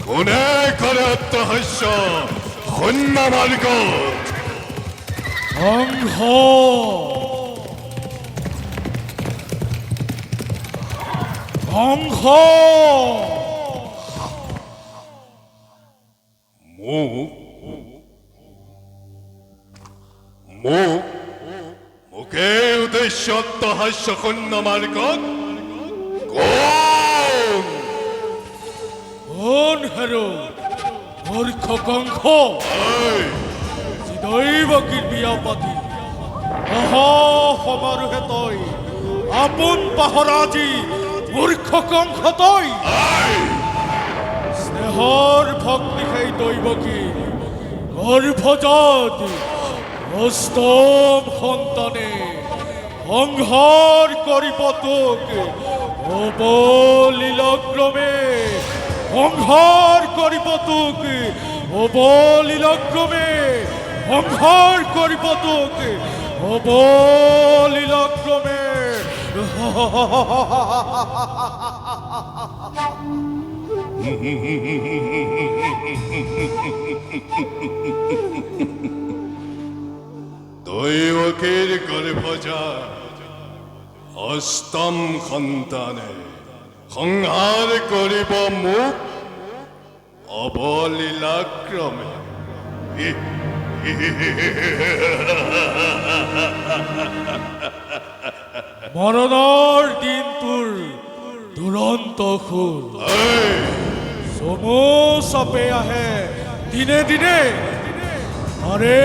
কোনে করে অট্টহাস্য হন্যা মালিক অংশ অংশ মুখে উদ্দেশ্য অট্টহাস্য হন্য মালিক কোন হেরো মূর্খ কংস দৈবকীর বিয়া পাতি সমাৰোহে তই আপোন পাহৰাজি মূৰ্খ কংস তই স্নেহৰ ভক্তি সেই দৈবকী গৰ্ভজাত অষ্টম সন্তানে সংহাৰ কৰিব তোক অবলীলক্ৰমে সংহাৰ কৰিব তোক অবলীলক্ৰমে সংহাৰ কৰিব তোক অবলীলক্ৰমে দৈবকীৰ গৰ্ভজাত অষ্টম সন্তানে সংহাৰ কৰিব মোক অবলীলাক্ৰমে মৰণৰ দিন তোৰ দুৰন্ত খুল চমু চাপে আহে দিনে দিনে আৰে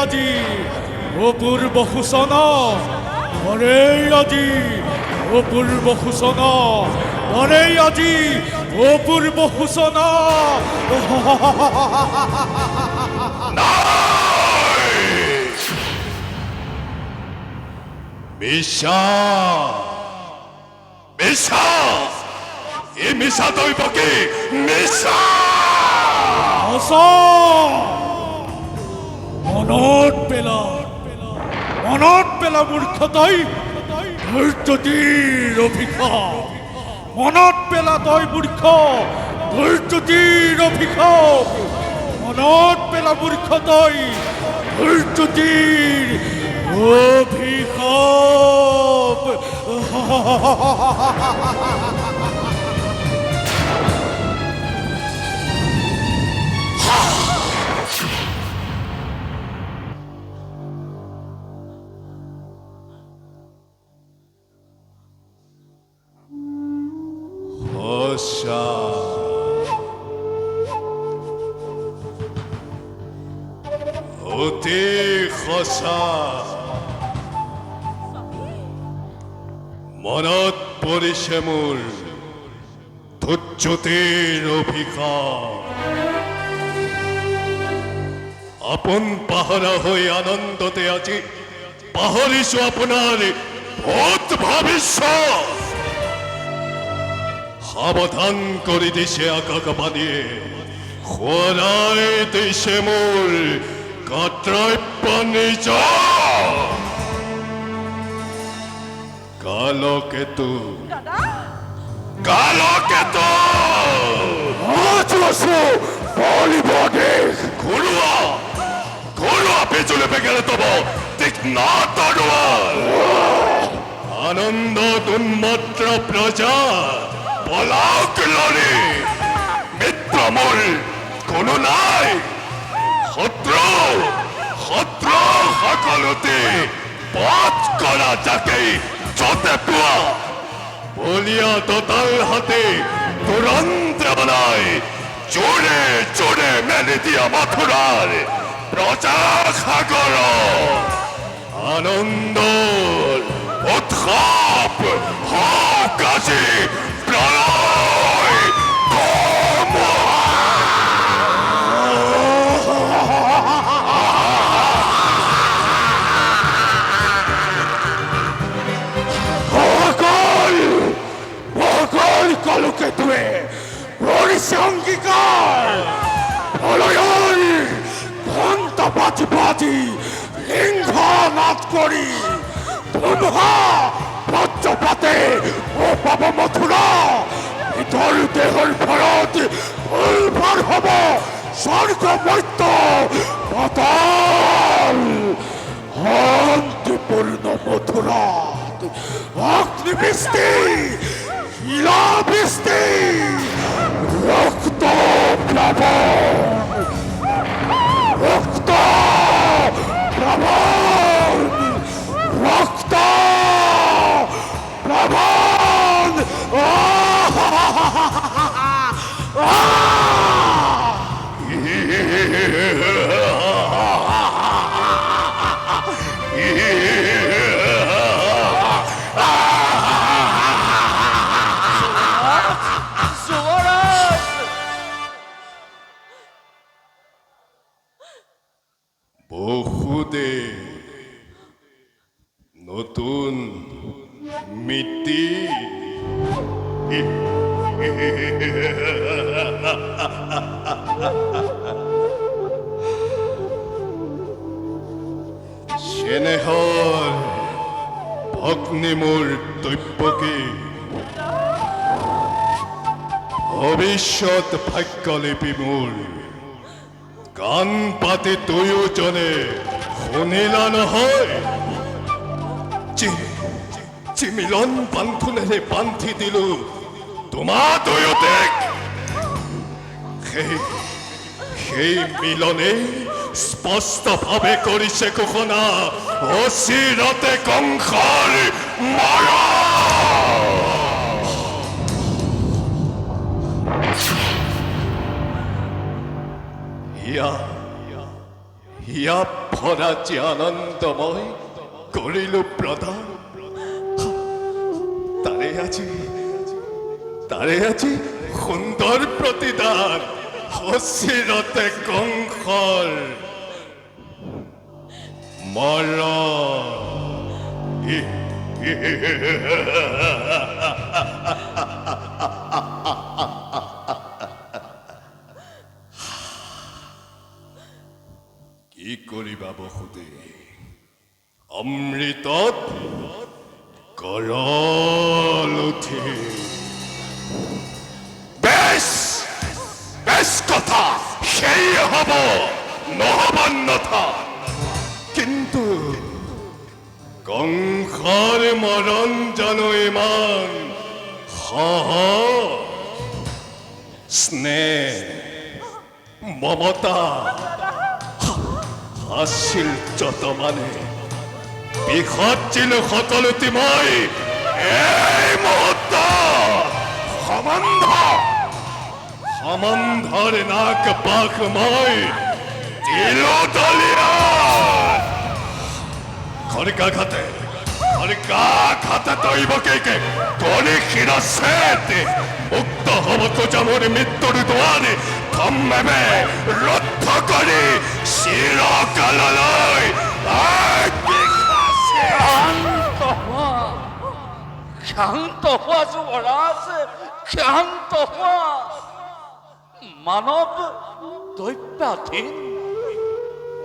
আজি অপূৰ্ব সূচনা আৰে আজি অপূৰ্ব সূচনা আৰে আজি অপূৰ্ব সূচনা মিছা মিছা এই মিছা দৈবকী মিছা মনত পেলা মূৰ্খ তই ধৈৰ্যতীৰ অভিশাপ মনত পেলা তই মূৰ্খ ধৈৰ্যতীৰ অভিশাপ মনত পেলা মূৰ্খ তই ধৈৰ্যতীৰ অভিশাপ অতি সঁচা মনত পৰিছে মোৰ ধৈৰ্যতীৰ অভিশাপ আপোন পাহৰা হৈ আনন্দতে আজি পাহৰিছো আপোনাৰ ভূত ভৱিষ্যত সাৱধান কৰি দিছে আকাশবাণীয়ে সোঁৱৰাই দিছে মোৰ কৰ্তব্য নিজ কালকেতু ঘৰুৱা পিছলে বেগেৰে তব তীক্ষ্ণ তৰোৱাল আনন্দত উন্মত্ত প্ৰজা পলাওক লৰি মিত্ৰ মোৰ কোনো নাই শত্ৰু সকলোতে পথ কৰা যাকেই যতে পোৱা বলিয়া দোতাল হাতে তুৰন্ত বনাই জোৰে জোৰে মেলি দিয়া মথুৰাৰ প্ৰজা সাগৰ আনন্দ উৎসৱ হওক আজি প্ৰলয় সকল সকলোকে ধুৱে কৰিছে অংগীকাৰ প্ৰলয়ৰ ঘণ্টা বাজি বাজি সিংহ নাদ কৰি ধুমুহা বজ্ৰপাতে ও পাব মথুৰা ভিতৰ দেহৰ ভৰত উলভাৰ হ'ব স্বৰ্গ মৰ্ত্য পাতাল শান্তিপূৰ্ণ মথুৰাত অগ্নিবৃষ্টি শিলাবৃষ্টি ৰক্ত প্লাবন ৰক্ত প্লাবন ৰক্ত প্লাবন বহুদে নতুন মিতি চেনেহৰ ভগ্নী মোৰ দৈব্যকে ভৱিষ্যত ভাগ্যলিপি মোৰ কাণ পাতি দুয়োজনে শুনিলা নহয় মিলন বান্ধোনেৰে বান্ধি দিলো তোমা দুয়োতে সেই মিলনে স্পষ্টভাৱে কৰিছে ঘোষণা অচিৰতে কংসৰ মৰা হিয়া ভৰা যে আনন্দময় কৰিলো প্ৰদান তাৰে আজি সুন্দৰ প্ৰতিদান অচিৰতে কংসৰ কি কৰিবা বসুদে অমৃতত গৰল উঠে বেশ কথা সেই হব নহব অন্যথা কিন্তু কংসৰ মৰণ জানো ইমান স্নেহ মমতা আছিল যত মানে বিসৰ্জিলো সকলোটি মই এই মুহূৰ্ত সম্বন্ধৰ নাক পাক মই দিলো দলিয়া খড়িকাঘাতে দৈবকে কৰি শিৰছেতে মুক্ত হব খোজা মোৰ মৃত্যুৰ দুৱাৰে থম্মেবে ৰদ্ধ কৰি চিৰকাললৈ ক্ষান্ত হওয়া যুবৰাজ, ক্ষান্ত হওয়া। মানৱ দৈব্যাধীন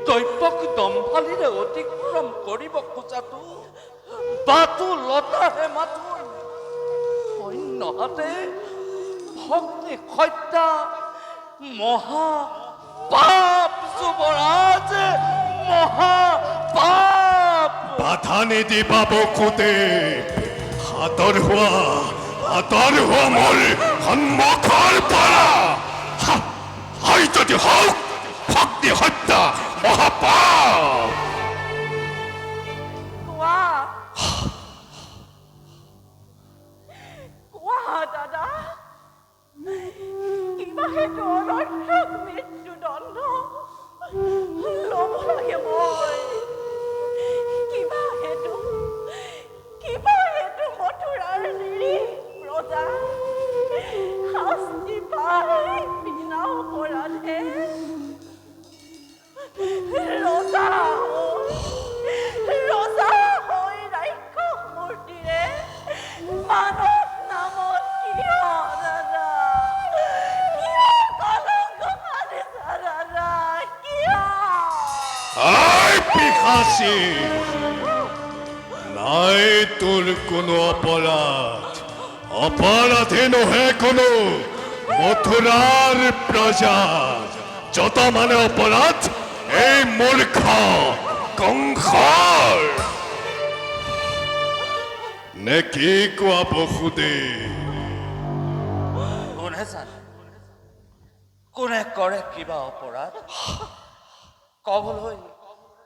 দৈব্যক দম্ভালিৰে অতিক্ৰম কৰিব খোজাটো বাতুলতাহে মাথোন অন্য হাতে ভগ্নী হত্যা মহা পাপ যুবৰাজ, মহা পাপ। বাধা নিদিবা বসুতে হাতৰ হোৱা মোৰ সন্মুখৰ পৰা হয় যদি হওক ভক্তি হত্যা মহাপাপ। কোৱা দাদা, কিবা সেইটো অনৰ্থক মৃত্যুদণ্ড ল'ব লাগে মই। কিবা সেইটো মথুৰাৰ নিৰীহ প্ৰজা শাস্তি পাই বিনা অপৰাধে ৰজা হৈ ৰাক্ষস মূৰ্তিৰে মানৱ নামত কিয় দাসী নাই তোৰ কোনো অপৰাধ অপৰাধী নহে কোনো মথুৰাৰ প্ৰজা যত মানে অপৰাধ এই মূৰ্খ কংসৰ নে কি কোৱা বসুদেৱ কোনে জানে কোনে কৰে কিবা অপৰাধ কবলৈ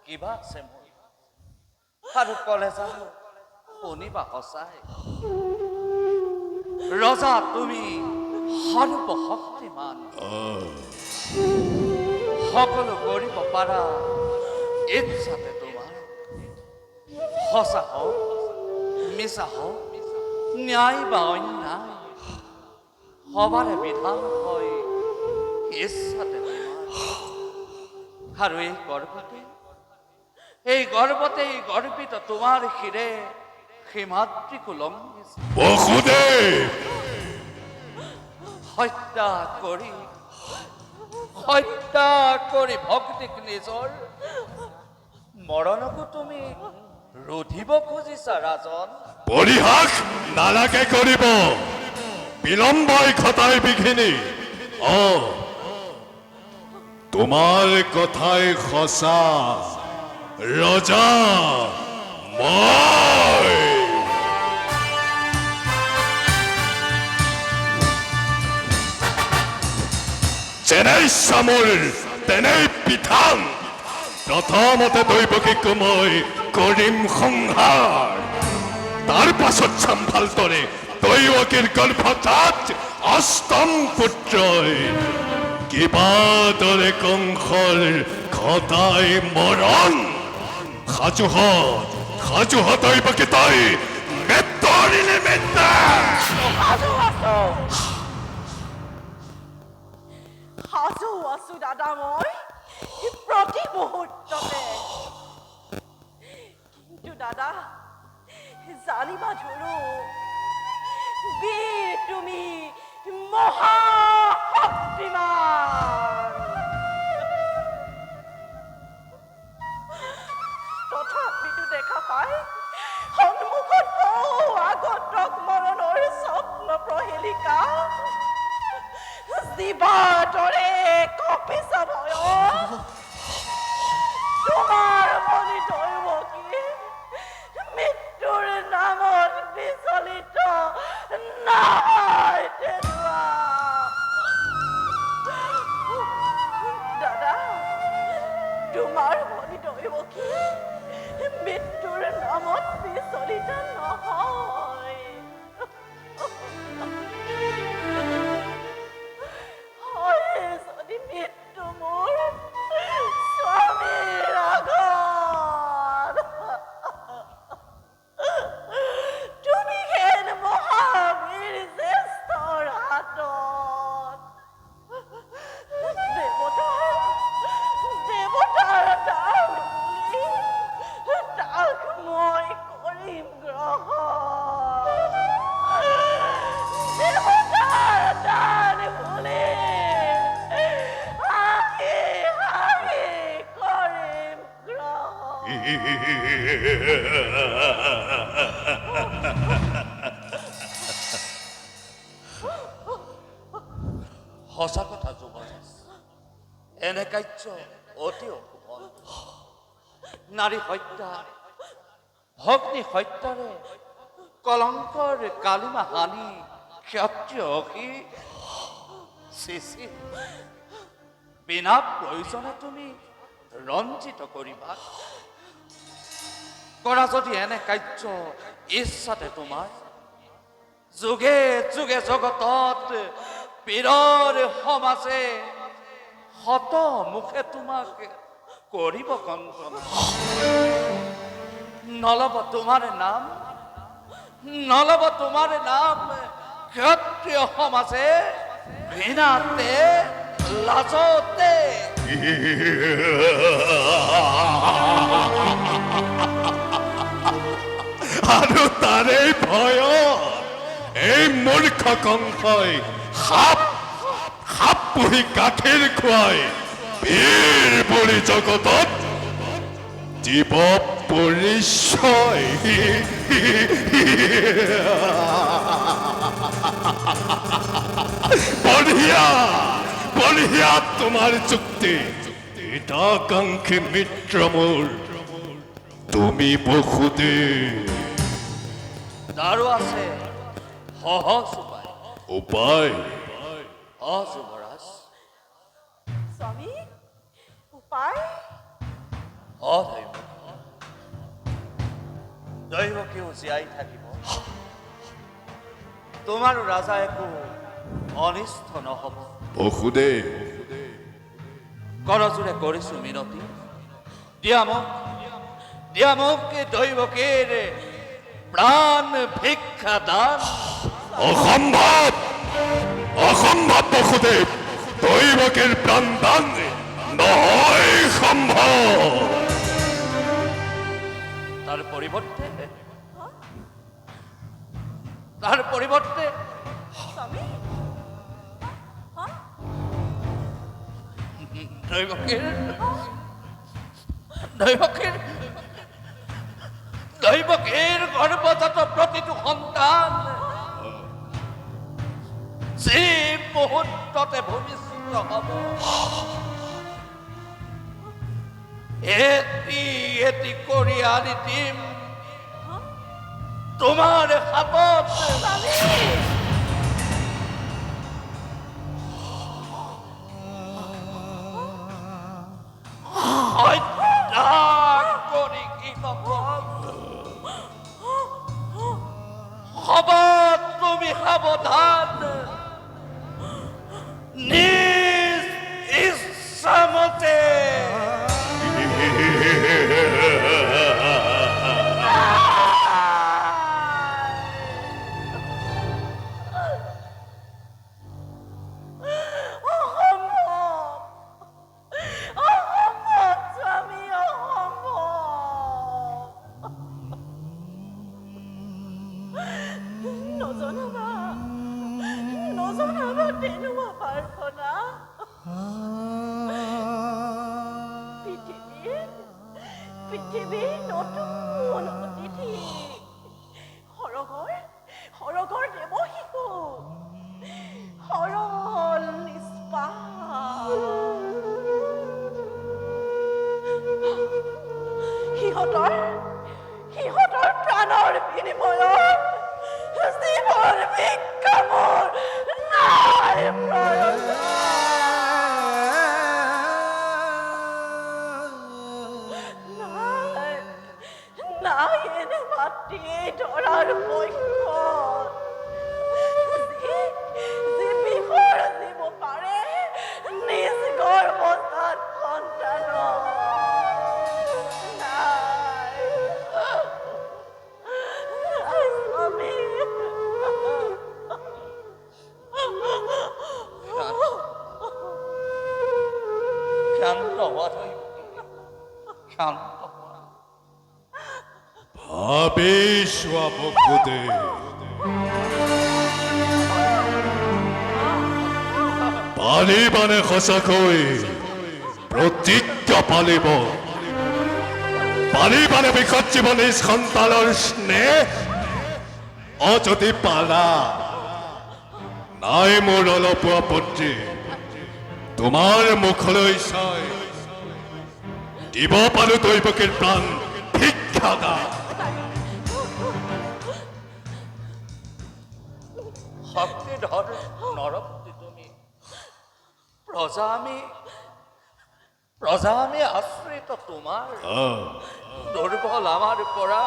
কিবা আছে মোৰ আৰু কলে জানো শুনিবা সঁচাই ৰজা তুমি সৰ্বশক্তিমান সকলো কৰিব পাৰা ইচ্ছাতে তোমাৰ সঁচা হওক মিছা হওক ন্যায় বা অন্যায় সবাৰে বিধান হয় ইচ্ছাতে তোমাৰ আৰু এই গৰ্বিত তোমাৰ শিৰে সীমাদ্ৰিকো লংঘিছে বসুদেৱ হত্যা কৰি ভক্তিক নিজৰ মৰণকো তুমি ৰোধিব খুজিছা ৰাজন পৰিহাস নালাগে কৰিব বিলম্বই ঘটাই বিঘিনি তোমাৰ কথাই সঁচা ৰজা মই যেনেই চামোল তেনেই পিঠান প্ৰথমতে দৈৱকীক মই কৰিম সংহাৰ তাৰ পাছত চাম ভালদৰে দৈৱকীৰ গৰ্ভতাত অষ্টম পুত্ৰই কিবা দৰে কংসৰ ঘটাই মৰণ সাজুহত দৈৱকী তই মেটৰিলে মেটা সাজু আছো দাদা মই প্ৰতি মুহূৰ্ততে কিন্তু দাদা জানিবা ধৰো বীৰ তুমি মহাশক্তিমান তথাপিতো দেখা পাই সন্মুখত আগতক মৰণৰ স্বপ্ন প্ৰহেলিকা জীৱাৰ দৰে কঁপিছা ভয় তোমাৰ মনি দৈৱকী মৃত্যুৰ নামত বিচলিত নহয় তেৰুৱা দাদা তোমাৰ মনি দৈৱকী মৃত্যুৰ নামত বিচলিত নহয় যদি মৃত্যু মোৰ স্বামীৰ আগত তুমি হেন মহাবীৰ জ্যেষ্ঠৰ হাতত দেৱতাৰ দান বুলি তাক মই কৰিম গ্ৰহণ দেৱতাৰ দান বুলি কৰিম গ্ৰহণ সঁচা কথা যুৱৰাজ এনে কাৰ্য অতি অশুভ নাৰী হত্যা ভগ্নী হত্যাৰে কলংকৰ কালিমা হানি ক্ষত্ৰিয় অসি চিচি বিনা প্ৰয়োজনে তুমি ৰঞ্জিত কৰিবা কৰা যদি এনে কাৰ্য ইচ্ছাতে তোমাৰ যুগে যুগে জগতত পীৰৰ সমাজে শত মুখে তোমাক কৰিব কন্দন নলব তোমাৰ নাম ক্ষত্ৰিয় সমাজে ঘৃণাতে লাজতে আৰু তাৰে ভয়ত এই মূৰ্খ কংসই সাপ পুহি গাখীৰ খুৱাই বীৰ বুলি জগতত দিব পৰিচয় বঢ়িয়া বঢ়িয়া তোমাৰ যুক্তি হিতাকাংক্ষী মিত্ৰ মোৰ তুমি বসুদেৱ তাৰো আছে সহজ উপায় উপায় যুৱৰাজ স্বামী উপায় দৈৱকীও জীয়াই থাকিব তোমাৰ ৰাজা একো অনিষ্ট নহ'ব বসুদেৱ কৰজোৰে কৰিছো মিনতি দিয়া মোক দৈৱকীৰ প্ৰাণ ভিক্ষা দান অসম্ভৱ অসম্ভৱ বসুদেৱ দৈৱকীৰ প্ৰাণদান নহয় সম্ভৱ তাৰ পৰিৱৰ্তে স্বামী দৈৱকীৰ গৰ্ভজাত প্ৰতিটো সন্তান যি মুহূৰ্ততে ভূমিষ্ঠ হ'ব এটি কৰি আনি দিম তোমাৰ হাতত হত্যা কৰি কি নকম হ'ব তুমি সাৱধান নিজ ইচ্ছামতে নজনাবা তেনেকুৱা প্ৰাৰ্থনা পৃথিৱীৰ নতুন অতিথি সৰগৰ দেৱ শিশু সৰল নিষ্পাপ সিহঁতৰ প্ৰাণৰ বিনিময়ত জীৱন ভিক্ষা মোৰ নাই নাই এনে মাটি ধৰাৰ পক্ষত যি বিষৰ দিব পাৰে নিজ গৰ্ভজাত সন্তানক ভাবিছোৱা বসুদেৱ পাৰিবানে সঁচাকৈ প্ৰতিজ্ঞা পালিব পাৰিবানে বিষত জীৱন সন্তানৰ স্নেহ যদি পাৰা নাই মোৰ অলপ আপত্তি তোমাৰ মুখলৈ চাই দিব পাৰো দৈৱকীৰ প্ৰাণ ভিক্ষা দান শক্তিধৰ নৰপতি তুমি প্ৰজা আমি আশ্ৰিত তোমাৰ দুৰ্বল আমাৰ পৰা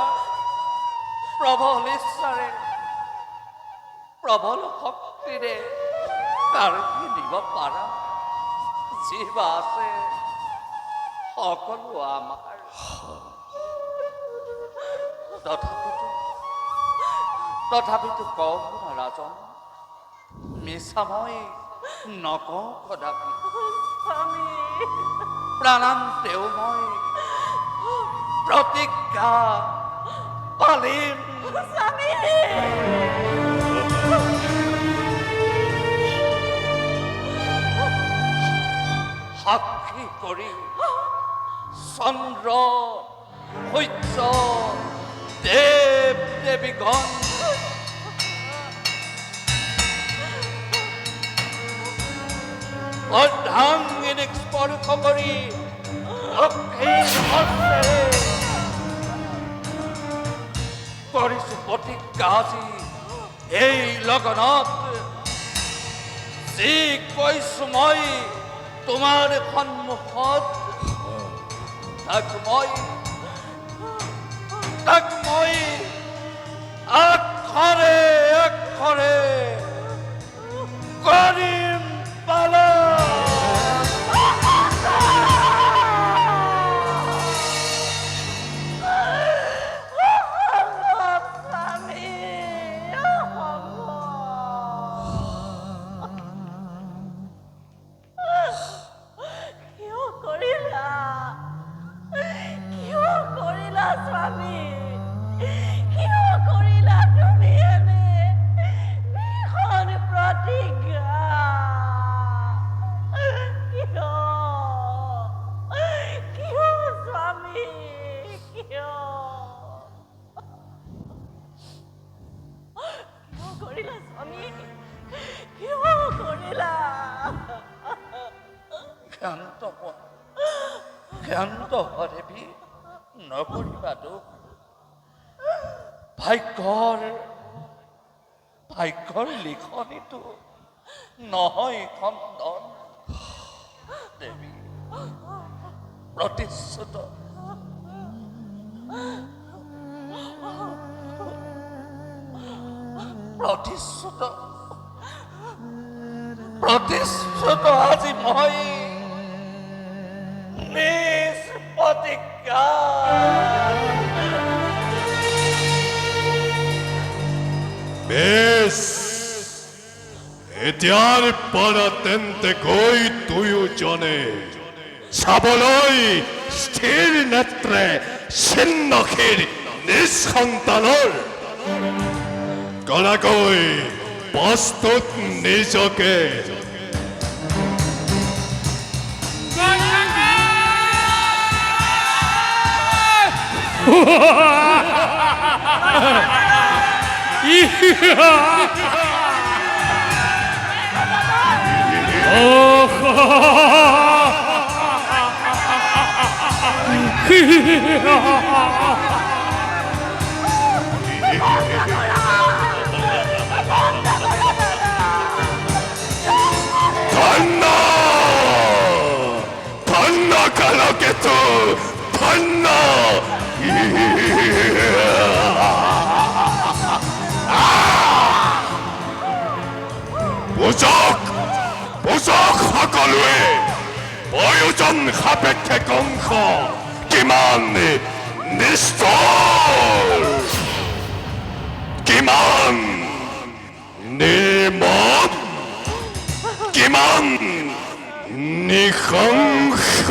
প্ৰবল ইচ্ছাৰে প্ৰবল শক্তিৰে কাঢ়ি দিব পাৰা যিবা আছে সকলো আমাৰ তথাপিতো কওঁ ৰাজন মিছা মই নকওঁ কদাপি প্ৰাণান্তেও মই প্ৰতিজ্ঞা পালিম সাক্ষী কৰি চন্দ্ৰ সূৰ্য দেৱ দেৱীগণ অৰ্ধাংগিনীক স্পৰ্শ কৰি লক্ষ্মীৰ হস্তেৰে কৰিছো প্ৰতিজ্ঞা আজি এই লগনত যি কৈছো মই তোমাৰ সন্মুখত তাক মই আখৰে আখৰে কৰিম পালন। স্বামী কিয় কৰিলা স্বামী কিয় কৰিলা তুমি এনে ভীষণ প্ৰতিজ্ঞা কিয় স্বামী কিয় কৰিলা স্বামী কিয় কৰিলা ক্ষান্ত হোৱা দেৱী নকৰিবা দুখ ভাগ্যৰ লিখনিটো নহয় খণ্ডন দেৱী প্ৰতিশ্ৰুত আজি মই নিজ প্ৰতিজ্ঞা বেশ এতিয়াৰ পৰা তেন্তে গৈ দুয়োজনে চাবলৈ স্থিৰ নেত্ৰে চিন্নখীৰ নিজ সন্তানৰ কৰাকৈ প্ৰস্তুত নিজকে। ধন্য কালকেতু ধন্য। বুজক সকলোৱে প্ৰয়োজন সাপেক্ষে কংস কিমান নিষ্ঠুৰ কিমান নিৰ্মম কিমান নিশংস।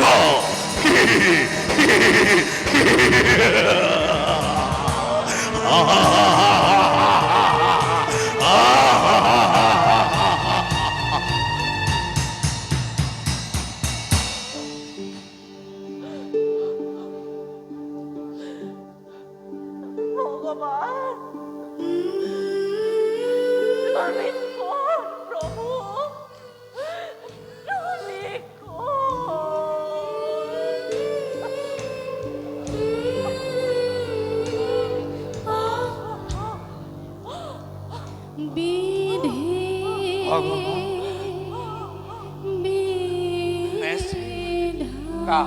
ভগবান তুমি কোন প্ৰভু তুমি কা